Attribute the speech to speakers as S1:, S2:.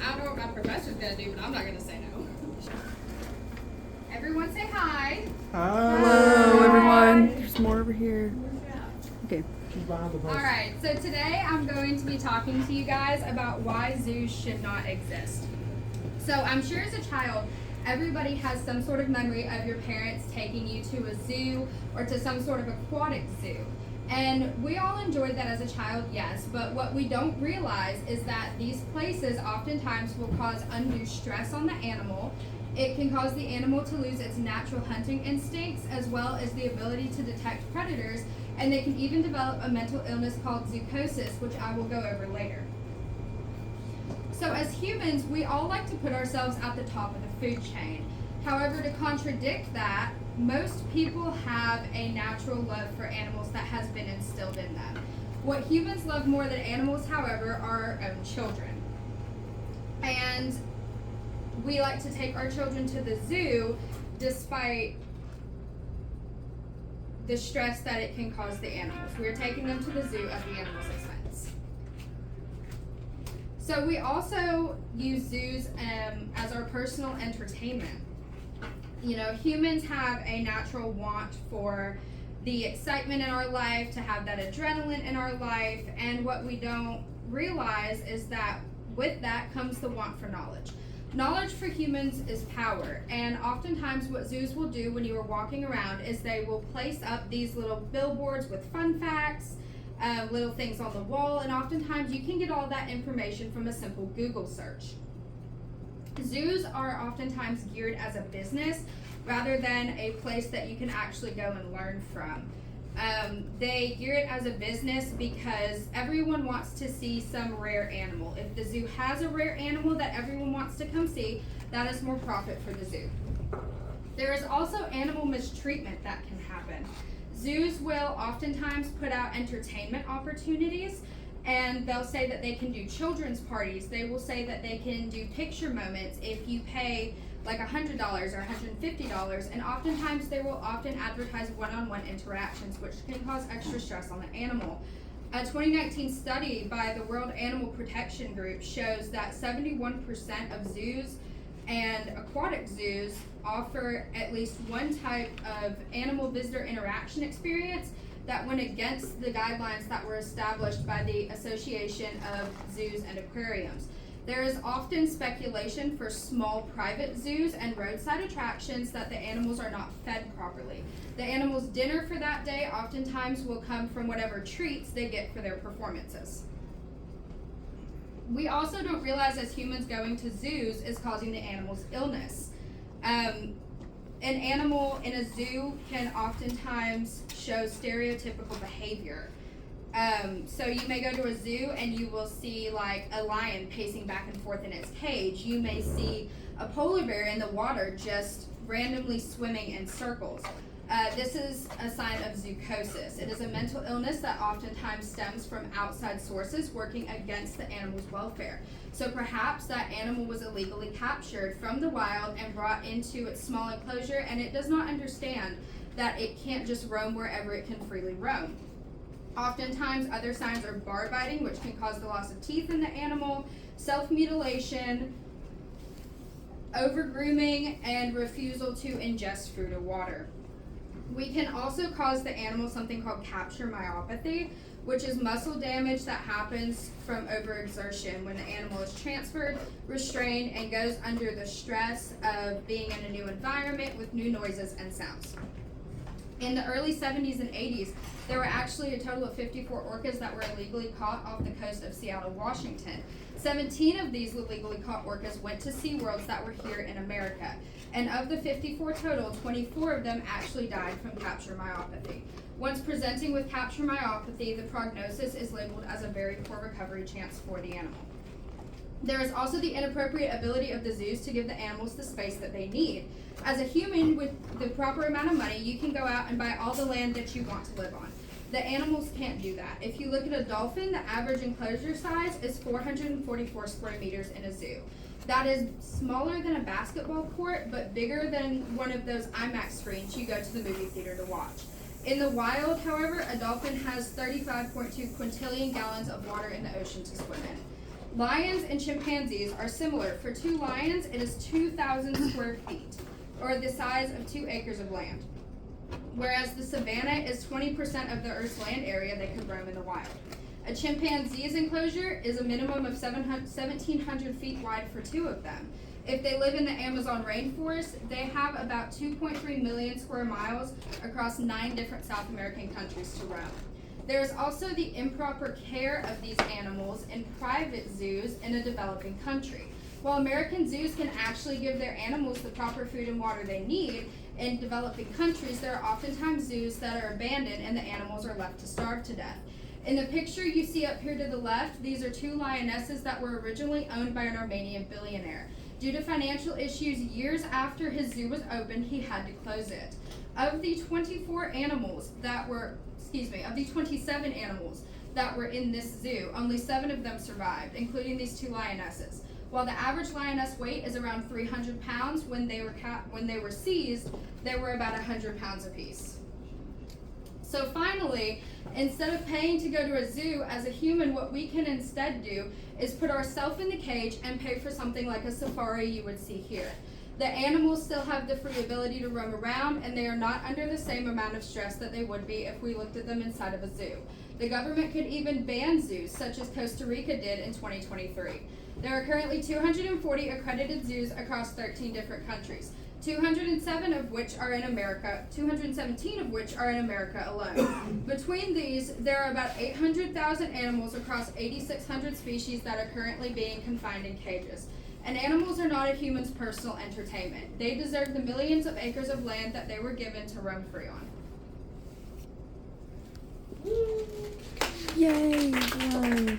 S1: I don't know what my professor's gonna do, but I'm not gonna say no. Everyone say hi.
S2: Hello, everyone. There's more over here. Okay.
S1: Alright, so today I'm going to be talking to you guys about why zoos should not exist. So I'm sure as a child, everybody has some sort of memory of your parents taking you to a zoo or to some sort of aquatic zoo. And we all enjoyed that as a child, yes, but what we don't realize is that these places oftentimes will cause undue stress on the animal. It can cause the animal to lose its natural hunting instincts as well as the ability to detect predators, and they can even develop a mental illness called zoochosis, which I will go over later. So as humans, we all like to put ourselves at the top of the food chain. However, to contradict that, most people have a natural love for animals that has been instilled in them. What humans love more than animals, however, are our own children. And we like to take our children to the zoo despite the stress that it can cause the animals. We're taking them to the zoo at the animal's expense. So we also use zoos as our personal entertainment. You know, humans have a natural want for the excitement in our life, to have that adrenaline in our life, and what we don't realize is that with that comes the want for knowledge. Knowledge for humans is power, and oftentimes what zoos will do when you are walking around is they will place up these little billboards with fun facts, little things on the wall, and oftentimes you can get all that information from a simple Google search. Zoos are oftentimes geared as a business rather than a place that you can actually go and learn from. They gear it as a business because everyone wants to see some rare animal. If the zoo has a rare animal that everyone wants to come see, that is more profit for the zoo. There is also animal mistreatment that can happen. Zoos will oftentimes put out entertainment opportunities, and they'll say that they can do children's parties. They will say that they can do picture moments if you pay like $100 or $150, and oftentimes they will often advertise one-on-one interactions, which can cause extra stress on the animal. A 2019 study by the World Animal Protection Group shows that 71% of zoos and aquatic zoos offer at least one type of animal visitor interaction experience that went against the guidelines that were established by the Association of Zoos and Aquariums. There is often speculation for small private zoos and roadside attractions that the animals are not fed properly. The animals' dinner for that day oftentimes will come from whatever treats they get for their performances. We also don't realize as humans going to zoos is causing the animals illness. An animal in a zoo can oftentimes show stereotypical behavior. So you may go to a zoo and you will see like a lion pacing back and forth in its cage. You may see a polar bear in the water just randomly swimming in circles. This is a sign of zoochosis. It is a mental illness that oftentimes stems from outside sources working against the animal's welfare. So perhaps that animal was illegally captured from the wild and brought into its small enclosure, and it does not understand that it can't just roam wherever it can freely roam. Oftentimes, other signs are bar biting, which can cause the loss of teeth in the animal, self-mutilation, over-grooming, and refusal to ingest food or water. We can also cause the animal something called capture myopathy, which is muscle damage that happens from overexertion when the animal is transferred, restrained, and goes under the stress of being in a new environment with new noises and sounds. In the early 70s and 80s, there were actually a total of 54 orcas that were illegally caught off the coast of Seattle, Washington. 17 of these illegally caught orcas went to SeaWorlds that were here in America. And of the 54 total, 24 of them actually died from capture myopathy. Once presenting with capture myopathy, the prognosis is labeled as a very poor recovery chance for the animal. There is also the inappropriate ability of the zoos to give the animals the space that they need. As a human with the proper amount of money, you can go out and buy all the land that you want to live on. The animals can't do that. If you look at a dolphin, the average enclosure size is 444 square meters in a zoo. That is smaller than a basketball court, but bigger than one of those IMAX screens you go to the movie theater to watch. In the wild, however, a dolphin has 35.2 quintillion gallons of water in the ocean to swim in. Lions and chimpanzees are similar. For 2 lions, it is 2,000 square feet, or the size of 2 acres of land. Whereas the savanna is 20% of the Earth's land area they could roam in the wild. A chimpanzee's enclosure is a minimum of 1,700 feet wide for 2 of them. If they live in the Amazon rainforest, they have about 2.3 million square miles across 9 different South American countries to roam. There is also the improper care of these animals in private zoos in a developing country. While American zoos can actually give their animals the proper food and water they need, in developing countries, there are oftentimes zoos that are abandoned and the animals are left to starve to death. In the picture you see up here to the left, these are 2 lionesses that were originally owned by an Armenian billionaire. Due to financial issues, years after his zoo was opened, he had to close it. Of the 27 animals that were in this zoo, only 7 of them survived, including these 2 lionesses. While the average lioness weight is around 300 pounds, when they were seized, they were about 100 pounds apiece. So finally, instead of paying to go to a zoo, as a human, what we can instead do is put ourselves in the cage and pay for something like a safari you would see here. The animals still have the free ability to roam around, and they are not under the same amount of stress that they would be if we looked at them inside of a zoo. The government could even ban zoos, such as Costa Rica did in 2023. There are currently 240 accredited zoos across 13 different countries, 217 of which are in America, 217 of which are in America alone. Between these, there are about 800,000 animals across 8,600 species that are currently being confined in cages. And animals are not a human's personal entertainment. They deserve the millions of acres of land that they were given to roam free on.
S2: Yay!